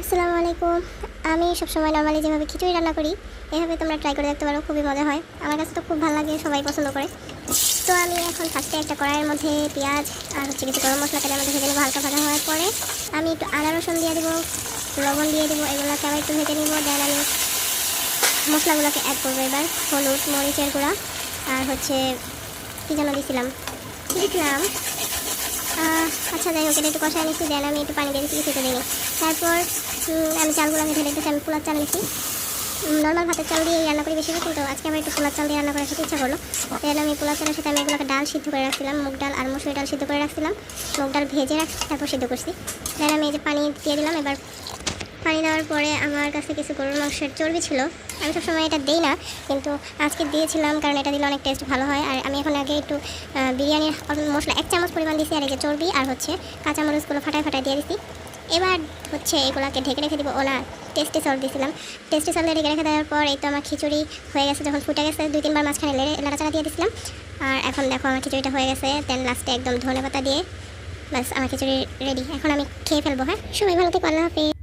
আসসালামু আলাইকুম। আমি সবসময় নর্মালি যেভাবে খিচুড়ি রান্না করি এভাবে তোমরা ট্রাই করে দেখতে পারো, খুবই মজা হয়। আমার কাছে তো খুব ভালো লাগে, সবাই পছন্দ করে। তো আমি এখন ফার্স্টে একটা কড়াইয়ের মধ্যে পেঁয়াজ আর কিছু গরম মশলা তেলের মধ্যে ভেজে নেবো। হালকা ভাজা হওয়ার পরে আমি একটু আদা রসুন দিয়ে দেবো, লবণ দিয়ে দেবো, এগুলোকে আবার একটু ভেজে নিব। দেন আমি মশলাগুলোকে অ্যাড করবো। এবার হলুদ, মরিচের গুঁড়া আর কী যেন দিয়েছিলাম আচ্ছা যাই হোক, এটা একটু কষায় নিচ্ছি। দেন আমি একটু পানি দিয়ে দিচ্ছি, কিছুটা দিই। তারপর আমি চালগুলোকে ঢেলে দিচ্ছি। আমি পোলার চাল নিচ্ছি, নর্মাল ভাতের চাল দিয়ে রান্না করি বেশি, কিন্তু আজকে আমার একটু পোলার চাল দিয়ে রান্না করার সাথে ইচ্ছা করলো। দেন আমি পোলার চালের সাথে আমি এগুলোকে ডাল সিদ্ধ করে রাখছিলাম, মুগ ডাল আর মসুর ডাল সিদ্ধ করে রাখছিলাম। মুগ ডাল ভেজে রাখছি, তারপর সিদ্ধ করছি। দেন আমি এই যে পানি দিয়ে দিলাম। এবার পানি দেওয়ার পরে আমার কাছে কিছু গরুর মাংসের চর্বি ছিল। আমি সবসময় এটা দিই না, কিন্তু আজকে দিয়েছিলাম কারণ এটা দিলে অনেক টেস্ট ভালো হয়। আর আমি এখন আগে একটু বিরিয়ানির মশলা 1 চামচ পরিমাণ দিয়েছি, আর এই যে চর্বি আর কাঁচামরিচগুলো ফাটায় দিয়ে দিচ্ছি। এবার এগুলোকে ঢেকে রেখে দিব। ওলা টেস্টি সল্ট দিয়েছিলাম, টেস্টি সল্ট ঢেকে রেখে দেওয়ার পর এই তো আমার খিচুড়ি হয়ে গেছে। যখন ফুটে গেছে 2-3 বার মাঝখানে নাড়াচাড়া দিয়ে দিয়েছিলাম। আর এখন দেখো আমার খিচুড়িটা হয়ে গেছে। দেন লাস্টে একদম ধনেপাতা দিয়ে ব্যাস আমার খিচুড়ি রেডি। এখন আমি খেয়ে ফেলবো। হ্যাঁ, সবাই ভালো থেকো, আল্লাহ হাফেজ।